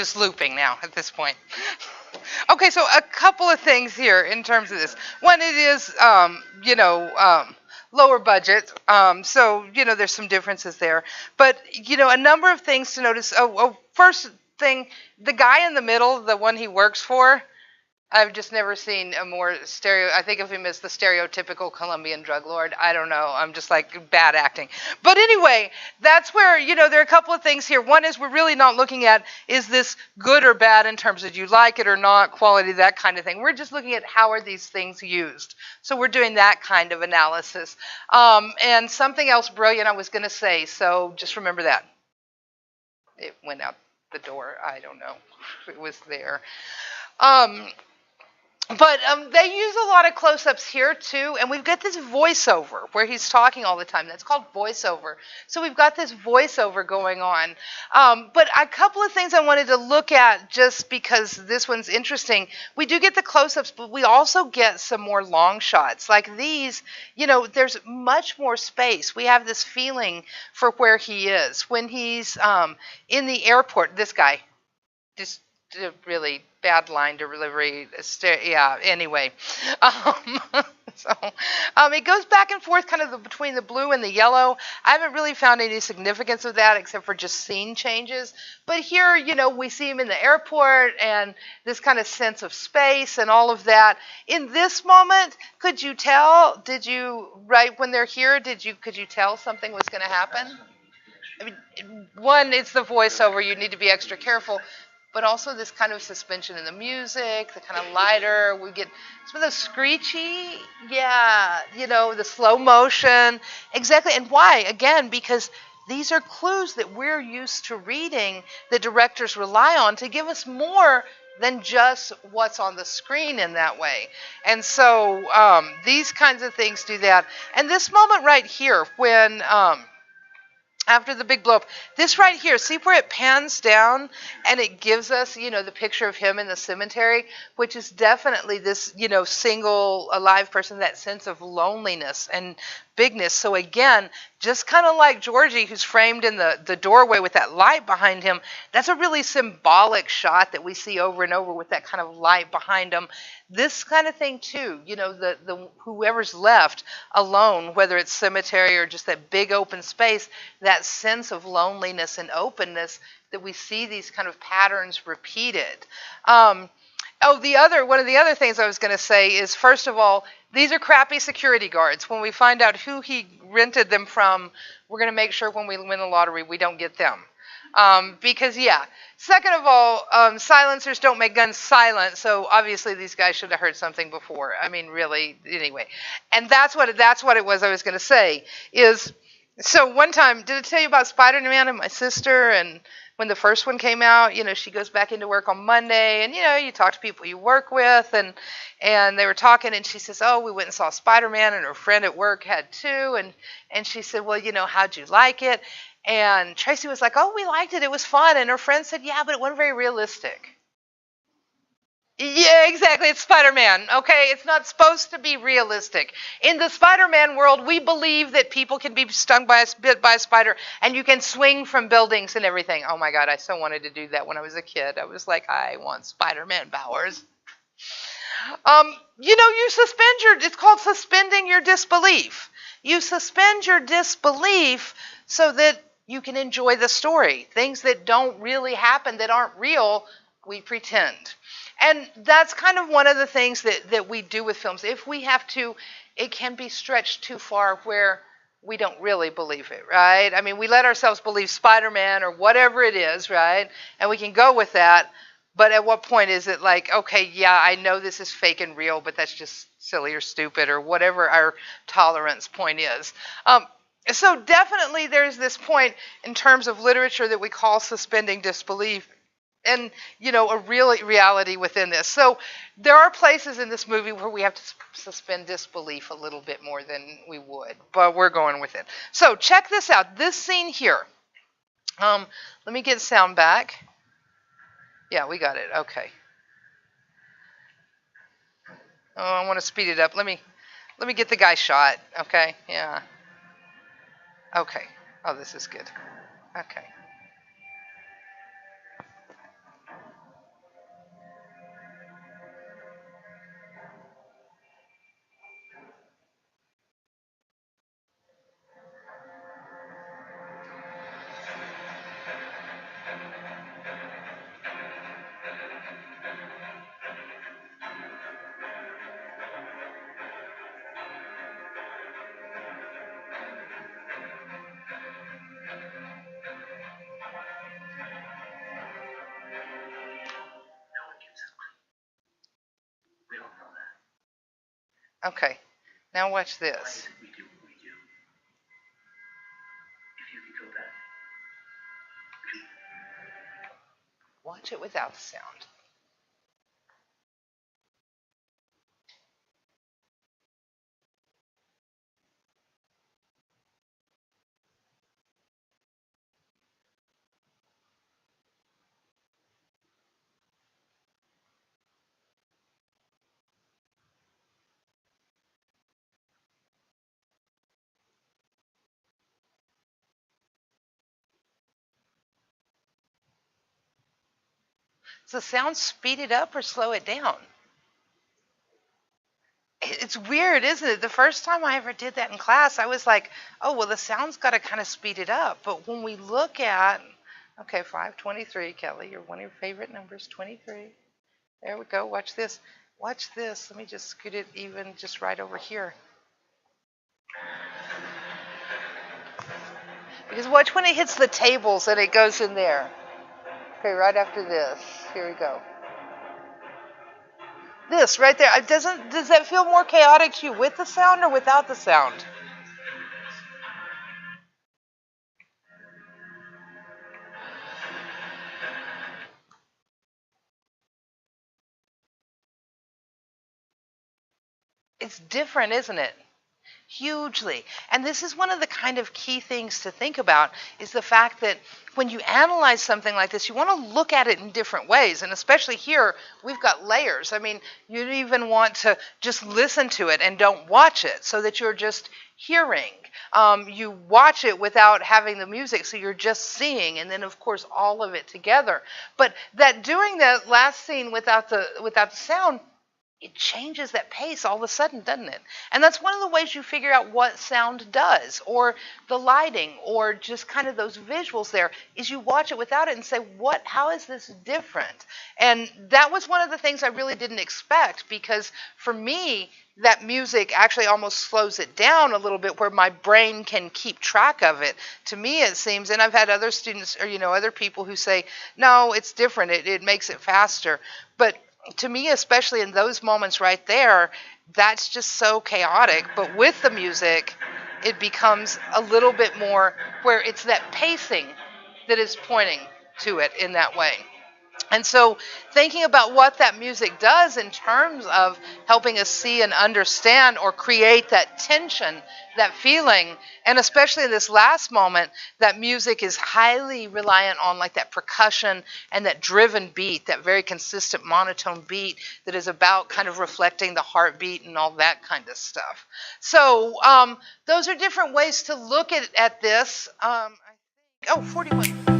just looping now at this point. Okay, so a couple of things here in terms of this. One, it is, lower budget. So, there's some differences there. But, a number of things to notice. First thing, the guy in the middle, the one he works for, I've just never seen a more I think of him as the stereotypical Colombian drug lord. I don't know. I'm just like bad acting. But anyway, that's where, there are a couple of things here. One is we're really not looking at, is this good or bad in terms of do you like it or not, quality, that kind of thing. We're just looking at how are these things used. So we're doing that kind of analysis. And something else brilliant I was going to say. So just remember that. It went out the door. I don't know. It was there. But they use a lot of close-ups here, too. And we've got this voiceover where he's talking all the time. That's called voiceover. So we've got this voiceover going on. But a couple of things I wanted to look at just because this one's interesting. We do get the close-ups, but we also get some more long shots. Like these, there's much more space. We have this feeling for where he is. When he's in the airport, this guy, just really bad line delivery. Anyway. It goes back and forth kind of between the blue and the yellow. I haven't really found any significance of that except for just scene changes. But here, we see him in the airport and this kind of sense of space and all of that. In this moment, could you tell, right when they're here, could you tell something was going to happen? I mean, one, it's the voiceover. You need to be extra careful. But also this kind of suspension in the music, the kind of lighter. We get some of the screechy, the slow motion. Exactly. And why? Again, because these are clues that we're used to reading that directors rely on to give us more than just what's on the screen in that way. And so these kinds of things do that. And this moment right here when... after the big blow up, this right here, see where it pans down and it gives us, the picture of him in the cemetery, which is definitely this, single alive person, that sense of loneliness and bigness. So again, just kind of like Georgie, who's framed in the doorway with that light behind him, that's a really symbolic shot that we see over and over with that kind of light behind him. This kind of thing too, the whoever's left alone, whether it's cemetery or just that big open space, that sense of loneliness and openness that we see these kind of patterns repeated. One of the other things I was going to say is, first of all, these are crappy security guards. When we find out who he rented them from, we're going to make sure when we win the lottery we don't get them. Second of all, silencers don't make guns silent, so obviously these guys should have heard something before. I mean, really, anyway. And that's what it was I was going to say is, so one time, did I tell you about Spider-Man and my sister? And when the first one came out, she goes back into work on Monday, and, you talk to people you work with, and they were talking, and she says, oh, we went and saw Spider-Man, and her friend at work had too, and she said, well, how'd you like it? And Tracy was like, oh, we liked it. It was fun. And her friend said, yeah, but it wasn't very realistic. Yeah, exactly. It's Spider-Man, okay? It's not supposed to be realistic. In the Spider-Man world, we believe that people can be bit by a spider, and you can swing from buildings and everything. Oh, my God, I so wanted to do that when I was a kid. I was like, I want Spider-Man powers. You suspend it's called suspending your disbelief. You suspend your disbelief so that you can enjoy the story. Things that don't really happen, that aren't real, we pretend. And that's kind of one of the things that we do with films. If we have to, it can be stretched too far where we don't really believe it, right? I mean, we let ourselves believe Spider-Man or whatever it is, right? And we can go with that. But at what point is it like, okay, yeah, I know this is fake and real, but that's just silly or stupid or whatever our tolerance point is. So definitely there's this point in terms of literature that we call suspending disbelief and, a real reality within this. So there are places in this movie where we have to suspend disbelief a little bit more than we would, but we're going with it. So check this out. This scene here. Let me get sound back. Yeah, we got it. Okay. Oh, I want to speed it up. Let me get the guy shot. Okay. Yeah. Okay. Oh, this is good. Okay. Okay, now watch this. Watch it without the sound. Does the sound speed it up or slow it down? It's weird, isn't it? The first time I ever did that in class, I was like, oh, well, the sound's got to kind of speed it up. But when we look at, okay, 523, Kelly, you're one of your favorite numbers, 23. There we go. Watch this. Watch this. Let me just scoot it even just right over here. Because watch when it hits the tables and it goes in there. Okay, right after this. Here we go. This right there. Does that feel more chaotic to you with the sound or without the sound? It's different, isn't it? Hugely. And this is one of the kind of key things to think about is the fact that when you analyze something like this, you want to look at it in different ways. And especially here, we've got layers. I mean, you even want to just listen to it and don't watch it so that you're just hearing. You watch it without having the music, so you're just seeing, and then of course all of it together. But that doing that last scene without the sound, it changes that pace all of a sudden, doesn't it? And that's one of the ways you figure out what sound does, or the lighting, or just kind of those visuals there, is you watch it without it and say, how is this different? And that was one of the things I really didn't expect, because for me, that music actually almost slows it down a little bit where my brain can keep track of it. To me, it seems, and I've had other students or, other people who say, no, it's different. It makes it faster. But to me, especially in those moments right there, that's just so chaotic. But with the music, it becomes a little bit more where it's that pacing that is pointing to it in that way. And so thinking about what that music does in terms of helping us see and understand or create that tension, that feeling, and especially in this last moment, that music is highly reliant on like that percussion and that driven beat, that very consistent monotone beat that is about kind of reflecting the heartbeat and all that kind of stuff. So those are different ways to look at this. 41.